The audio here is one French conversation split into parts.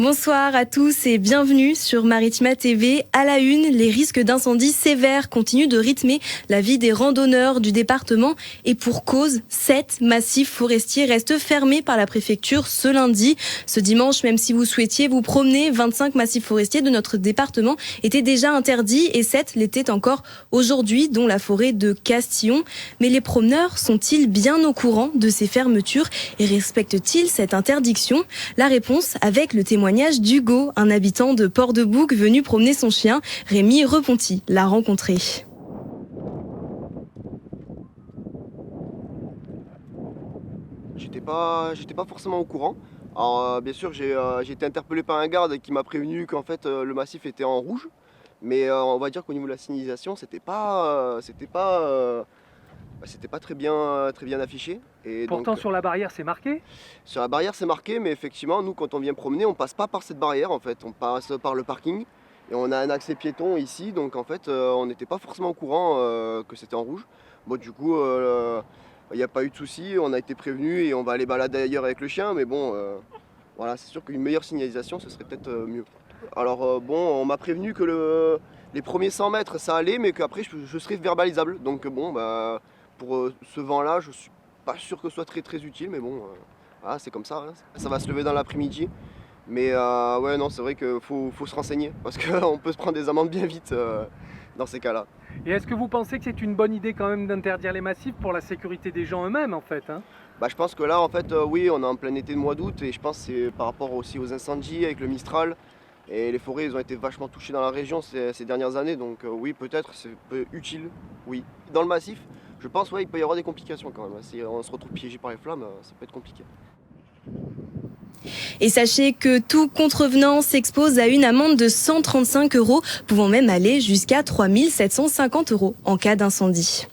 Bonsoir à tous et bienvenue sur Maritima TV. À la une, les risques d'incendie sévères continuent de rythmer la vie des randonneurs du département et pour cause, 7 massifs forestiers restent fermés par la préfecture ce lundi. Ce dimanche, même si vous souhaitiez vous promener, 25 massifs forestiers de notre département étaient déjà interdits et 7 l'étaient encore aujourd'hui, dont la forêt de Castillon. Mais les promeneurs sont-ils bien au courant de ces fermetures et respectent-ils cette interdiction? La réponse avec le témoignage d'Hugo, un habitant de Port-de-Bouc venu promener son chien. Rémi Reponti l'a rencontré. J'étais pas forcément au courant. Alors bien sûr j'ai été interpellé par un garde qui m'a prévenu qu'en fait le massif était en rouge. Mais on va dire qu'au niveau de la signalisation c'était pas très bien affiché. Et pourtant donc, sur la barrière c'est marqué. Sur la barrière c'est marqué, mais effectivement nous quand on vient promener on passe pas par cette barrière en fait, on passe par le parking et on a un accès piéton ici, donc en fait on n'était pas forcément au courant que c'était en rouge. Bon du coup il n'y a pas eu de souci, on a été prévenu et on va aller balader ailleurs avec le chien, mais bon voilà, c'est sûr qu'une meilleure signalisation ce serait peut-être mieux. Alors bon, on m'a prévenu que les premiers 100 mètres ça allait, mais qu'après je serais verbalisable, donc bon bah pour ce vent là je suis pas sûr que ce soit très utile, mais bon, voilà, c'est comme ça, hein. Ça va se lever dans l'après-midi. Mais ouais, non, c'est vrai qu'il faut se renseigner, parce qu'on peut se prendre des amendes bien vite dans ces cas-là. Et est-ce que vous pensez que c'est une bonne idée quand même d'interdire les massifs pour la sécurité des gens eux-mêmes en fait, hein? Bah, je pense que là, en fait, oui, on est en plein été de mois d'août, et je pense que c'est par rapport aussi aux incendies avec le Mistral. Et les forêts, ils ont été vachement touchées dans la région ces dernières années, donc oui, peut-être, c'est utile, oui. Dans le massif, je pense, ouais, il peut y avoir des complications quand même. Si on se retrouve piégé par les flammes, ça peut être compliqué. Et sachez que tout contrevenant s'expose à une amende de 135 €, pouvant même aller jusqu'à 3 750 € en cas d'incendie.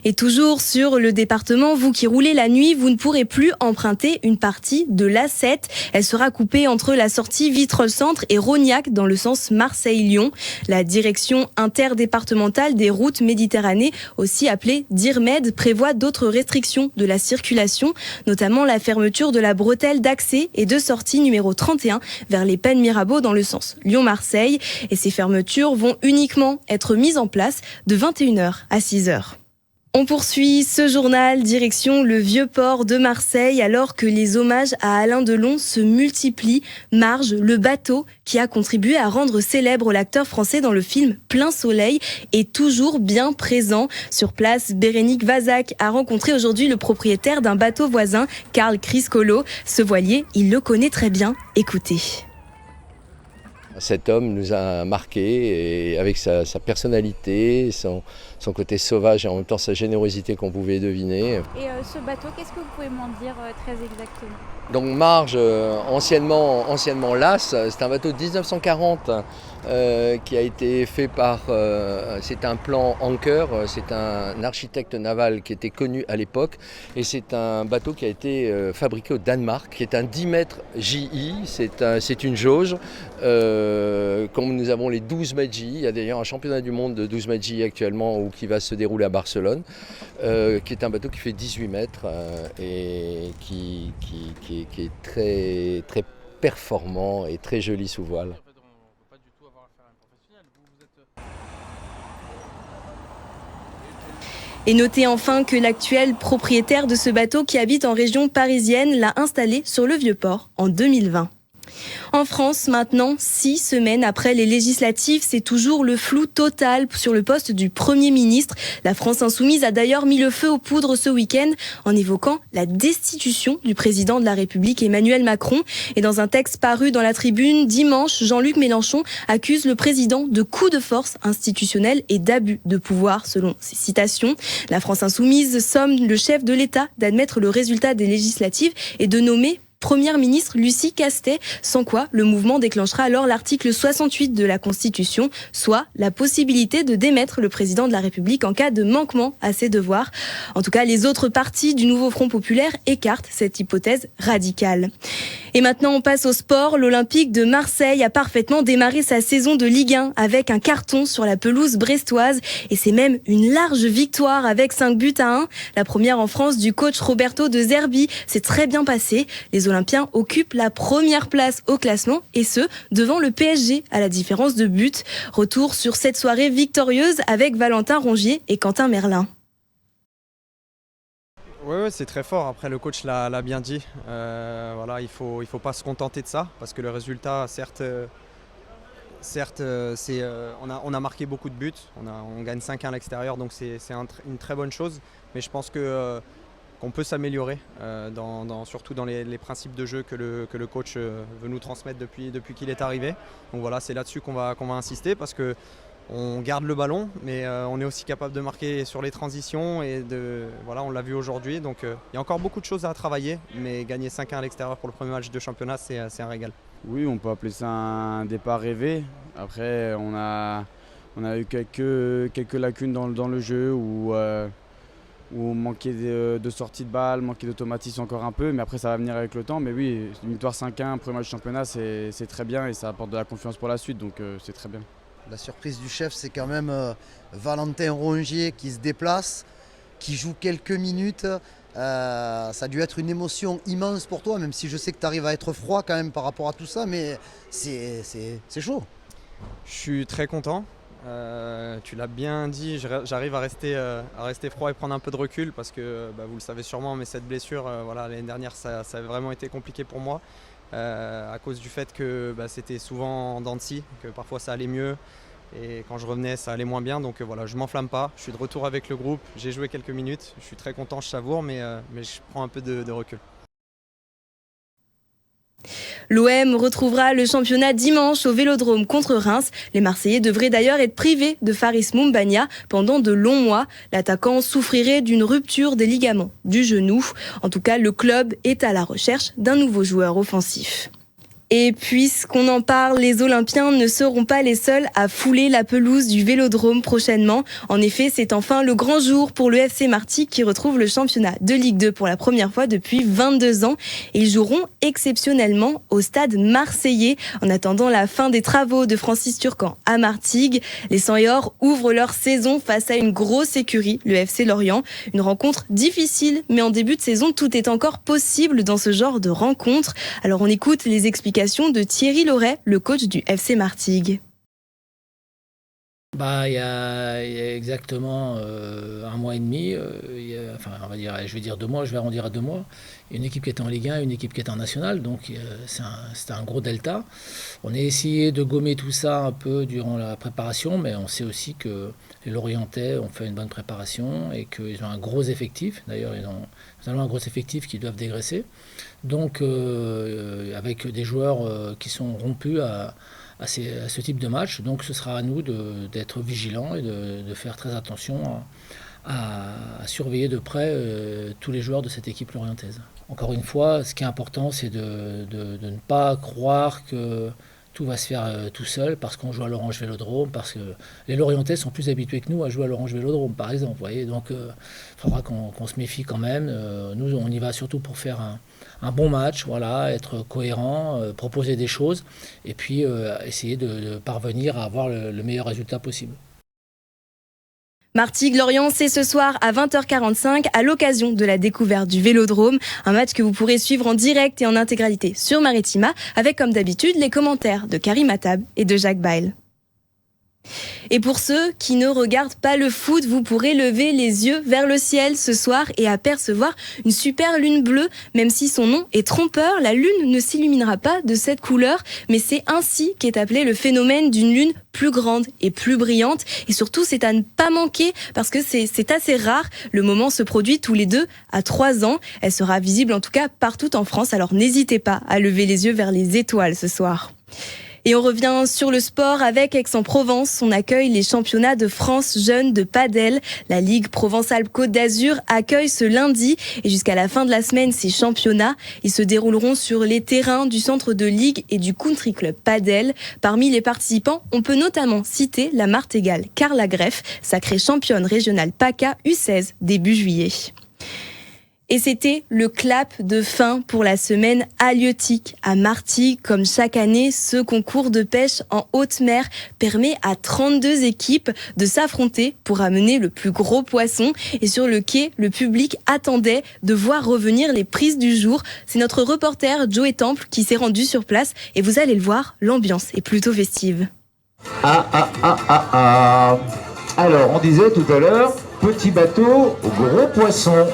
Et toujours sur le département, vous qui roulez la nuit, vous ne pourrez plus emprunter une partie de l'A7. Elle sera coupée entre la sortie Vitrolles-Centre et Rognac dans le sens Marseille-Lyon. La direction interdépartementale des routes Méditerranée, aussi appelée DIRMED, prévoit d'autres restrictions de la circulation, notamment la fermeture de la bretelle d'accès et de sortie numéro 31 vers les Pennes Mirabeau dans le sens Lyon-Marseille. Et ces fermetures vont uniquement être mises en place de 21h à 6h. On poursuit ce journal direction le Vieux-Port de Marseille alors que les hommages à Alain Delon se multiplient. Marge, le bateau qui a contribué à rendre célèbre l'acteur français dans le film Plein Soleil, est toujours bien présent. Sur place, Bérénique Vazac a rencontré aujourd'hui le propriétaire d'un bateau voisin, Carl Criscolo. Ce voilier, il le connaît très bien. Écoutez. Cet homme nous a marqués et avec sa personnalité, son côté sauvage et en même temps sa générosité qu'on pouvait deviner. Et ce bateau, qu'est-ce que vous pouvez m'en dire très exactement? Donc Marge, anciennement Las, c'est un bateau de 1940 qui a été fait par, c'est un plan Anker, c'est un architecte naval qui était connu à l'époque et c'est un bateau qui a été fabriqué au Danemark, qui est un 10 mètres JI, c'est une jauge. Comme nous avons les 12 mètres JI, il y a d'ailleurs un championnat du monde de 12 mètres JI actuellement qui va se dérouler à Barcelone, qui est un bateau qui fait 18 mètres et qui est très performant et très joli sous voile. Et notez enfin que l'actuel propriétaire de ce bateau qui habite en région parisienne l'a installé sur le Vieux-Port en 2020. En France, maintenant, 6 semaines après les législatives, c'est toujours le flou total sur le poste du Premier ministre. La France insoumise a d'ailleurs mis le feu aux poudres ce week-end en évoquant la destitution du président de la République Emmanuel Macron. Et dans un texte paru dans la Tribune dimanche, Jean-Luc Mélenchon accuse le président de coup de force institutionnel et d'abus de pouvoir, selon ses citations. La France insoumise somme le chef de l'État d'admettre le résultat des législatives et de nommer Première ministre Lucie Castet, sans quoi le mouvement déclenchera alors l'article 68 de la Constitution, soit la possibilité de démettre le président de la République en cas de manquement à ses devoirs. En tout cas, les autres partis du nouveau Front populaire écartent cette hypothèse radicale. Et maintenant, on passe au sport. L'Olympique de Marseille a parfaitement démarré sa saison de Ligue 1 avec un carton sur la pelouse brestoise. Et c'est même une large victoire avec 5 buts à 1. La première en France du coach Roberto De Zerbi s'est très bien passée. Les Olympiens occupent la première place au classement et ce, devant le PSG à la différence de but. Retour sur cette soirée victorieuse avec Valentin Rongier et Quentin Merlin. Ouais, c'est très fort. Après, le coach l'a bien dit. Voilà, il faut pas se contenter de ça parce que le résultat, certes, on a marqué beaucoup de buts. On gagne 5-1 à l'extérieur, donc c'est une très bonne chose. Mais je pense qu'on peut s'améliorer, surtout dans les principes de jeu que le coach veut nous transmettre depuis qu'il est arrivé. Donc voilà, c'est là-dessus qu'on va insister parce que on garde le ballon, mais on est aussi capable de marquer sur les transitions et voilà, on l'a vu aujourd'hui. Donc il y a encore beaucoup de choses à travailler, mais gagner 5-1 à l'extérieur pour le premier match de championnat, c'est un régal. Oui, on peut appeler ça un départ rêvé. Après, on a eu quelques lacunes dans le jeu où on manquait de sortie de balle, manquait d'automatisme encore un peu, mais après ça va venir avec le temps. Mais oui, une victoire 5-1, premier match de championnat, c'est très bien et ça apporte de la confiance pour la suite, donc c'est très bien. La surprise du chef, c'est quand même Valentin Rongier qui se déplace, qui joue quelques minutes. Ça a dû être une émotion immense pour toi, même si je sais que tu arrives à être froid quand même par rapport à tout ça, mais c'est chaud. Je suis très content. Tu l'as bien dit, j'arrive à rester froid et prendre un peu de recul parce que vous le savez sûrement, mais cette blessure, l'année dernière, ça a vraiment été compliqué pour moi à cause du fait que c'était souvent en dents de scie, que parfois ça allait mieux et quand je revenais ça allait moins bien. Donc voilà, je m'enflamme pas, je suis de retour avec le groupe, j'ai joué quelques minutes, je suis très content, je savoure, mais je prends un peu de recul. L'OM retrouvera le championnat dimanche au Vélodrome contre Reims. Les Marseillais devraient d'ailleurs être privés de Faris Moumbagna pendant de longs mois. L'attaquant souffrirait d'une rupture des ligaments du genou. En tout cas, le club est à la recherche d'un nouveau joueur offensif. Et puisqu'on en parle, les Olympiens ne seront pas les seuls à fouler la pelouse du Vélodrome prochainement. En effet, c'est enfin le grand jour pour le FC Martigues qui retrouve le championnat de Ligue 2 pour la première fois depuis 22 ans. Et ils joueront exceptionnellement au stade marseillais. En attendant la fin des travaux de Francis Turcan à Martigues, les 100 et or ouvrent leur saison face à une grosse écurie, le FC Lorient. Une rencontre difficile, mais en début de saison, tout est encore possible dans ce genre de rencontre. Alors on écoute les explications de Thierry Loret, le coach du FC Martigues. Il y a exactement un mois et demi, on va dire, je vais dire 2 mois, je vais arrondir à 2 mois, une équipe qui était en Ligue 1, une équipe qui était en National, donc c'était un gros delta. On a essayé de gommer tout ça un peu durant la préparation, mais on sait aussi que les Lorientais ont fait une bonne préparation et qu'ils ont un gros effectif. D'ailleurs, ils ont un gros effectif qu'ils doivent dégraisser. Donc, avec des joueurs qui sont rompus à ce type de match. Donc ce sera à nous d'être vigilants et de faire très attention à surveiller de près tous les joueurs de cette équipe lorientaise. Encore une fois, ce qui est important, c'est de ne pas croire que tout va se faire tout seul parce qu'on joue à l'Orange Vélodrome, parce que les Lorientais sont plus habitués que nous à jouer à l'Orange Vélodrome, par exemple. Vous voyez, donc il faudra qu'on se méfie quand même. Nous, on y va surtout pour faire un bon match, voilà, être cohérent, proposer des choses et puis essayer de parvenir à avoir le meilleur résultat possible. Martigues-Lorient, c'est ce soir à 20h45 à l'occasion de la découverte du Vélodrome. Un match que vous pourrez suivre en direct et en intégralité sur Maritima avec comme d'habitude les commentaires de Karim Attab et de Jacques Bail. Et pour ceux qui ne regardent pas le foot, vous pourrez lever les yeux vers le ciel ce soir et apercevoir une super lune bleue. Même si son nom est trompeur, la lune ne s'illuminera pas de cette couleur, mais c'est ainsi qu'est appelé le phénomène d'une lune plus grande et plus brillante. Et surtout, c'est à ne pas manquer parce que c'est assez rare. Le moment se produit tous les 2 à 3 ans. Elle sera visible en tout cas partout en France, alors n'hésitez pas à lever les yeux vers les étoiles ce soir. Et on revient sur le sport avec Aix-en-Provence. On accueille les championnats de France jeunes de padel. La Ligue Provence-Alpes-Côte d'Azur accueille ce lundi et jusqu'à la fin de la semaine, ces championnats. Ils se dérouleront sur les terrains du centre de ligue et du Country Club Padel. Parmi les participants, on peut notamment citer la Martégale Carla Greff, sacrée championne régionale PACA U16 début juillet. Et c'était le clap de fin pour la semaine halieutique à Martigues. Comme chaque année, ce concours de pêche en haute mer permet à 32 équipes de s'affronter pour amener le plus gros poisson. Et sur le quai, le public attendait de voir revenir les prises du jour. C'est notre reporter Joey Temple qui s'est rendu sur place et vous allez le voir, l'ambiance est plutôt festive. Alors, on disait tout à l'heure, petit bateau, gros poisson.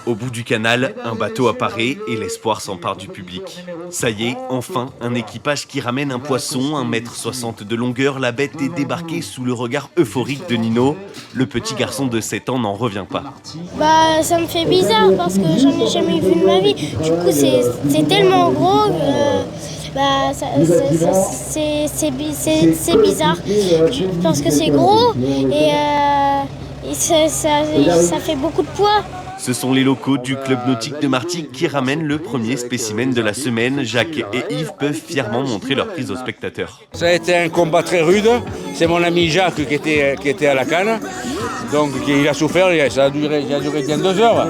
Au bout du canal, un bateau apparaît et l'espoir s'empare du public. Ça y est, enfin, un équipage qui ramène un poisson, 1,60 m de longueur. La bête est débarquée sous le regard euphorique de Nino. Le petit garçon de 7 ans n'en revient pas. Ça me fait bizarre parce que j'en ai jamais vu de ma vie. Du coup, c'est tellement gros c'est bizarre parce que c'est gros et ça fait beaucoup de poids. Ce sont les locaux du club nautique de Martigues qui ramènent le premier spécimen de la semaine. Jacques et Yves peuvent fièrement montrer leur prise aux spectateurs. Ça a été un combat très rude. C'est mon ami Jacques qui était à la canne. Donc il a souffert, ça a duré bien 2 heures.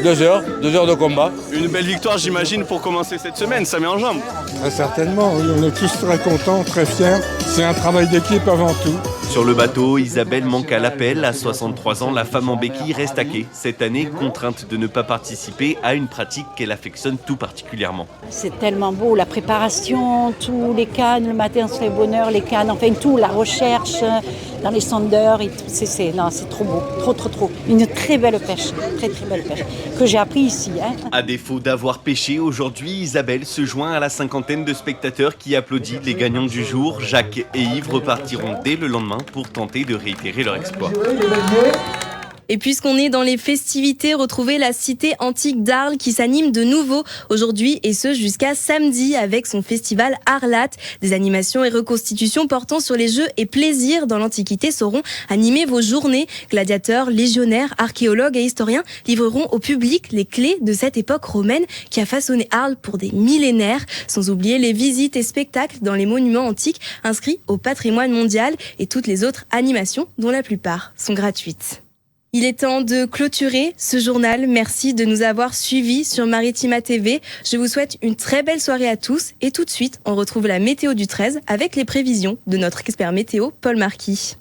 2 heures de combat. Une belle victoire j'imagine pour commencer cette semaine, ça met en jambe. Très certainement, oui, on est tous très contents, très fiers. C'est un travail d'équipe avant tout. Sur le bateau, Isabelle manque à l'appel. À 63 ans, la femme en béquille reste à quai. Cette année, contrainte de ne pas participer à une pratique qu'elle affectionne tout particulièrement. C'est tellement beau, la préparation, tous les cannes, le matin c'est bonheur, les cannes, enfin tout, la recherche dans les sondeurs, et tout, c'est trop beau, trop. Une très belle pêche, très belle pêche, que j'ai appris ici. À défaut d'avoir pêché, aujourd'hui, Isabelle se joint à la cinquantaine de spectateurs qui applaudissent les gagnants du jour. Jacques et Yves repartiront dès le lendemain pour tenter de réitérer leur exploit. Et puisqu'on est dans les festivités, retrouvez la cité antique d'Arles qui s'anime de nouveau aujourd'hui et ce jusqu'à samedi avec son festival Arlat. Des animations et reconstitutions portant sur les jeux et plaisirs dans l'Antiquité sauront animer vos journées. Gladiateurs, légionnaires, archéologues et historiens livreront au public les clés de cette époque romaine qui a façonné Arles pour des millénaires. Sans oublier les visites et spectacles dans les monuments antiques inscrits au patrimoine mondial et toutes les autres animations dont la plupart sont gratuites. Il est temps de clôturer ce journal. Merci de nous avoir suivis sur Maritima TV. Je vous souhaite une très belle soirée à tous et tout de suite, on retrouve la météo du 13 avec les prévisions de notre expert météo Paul Marquis.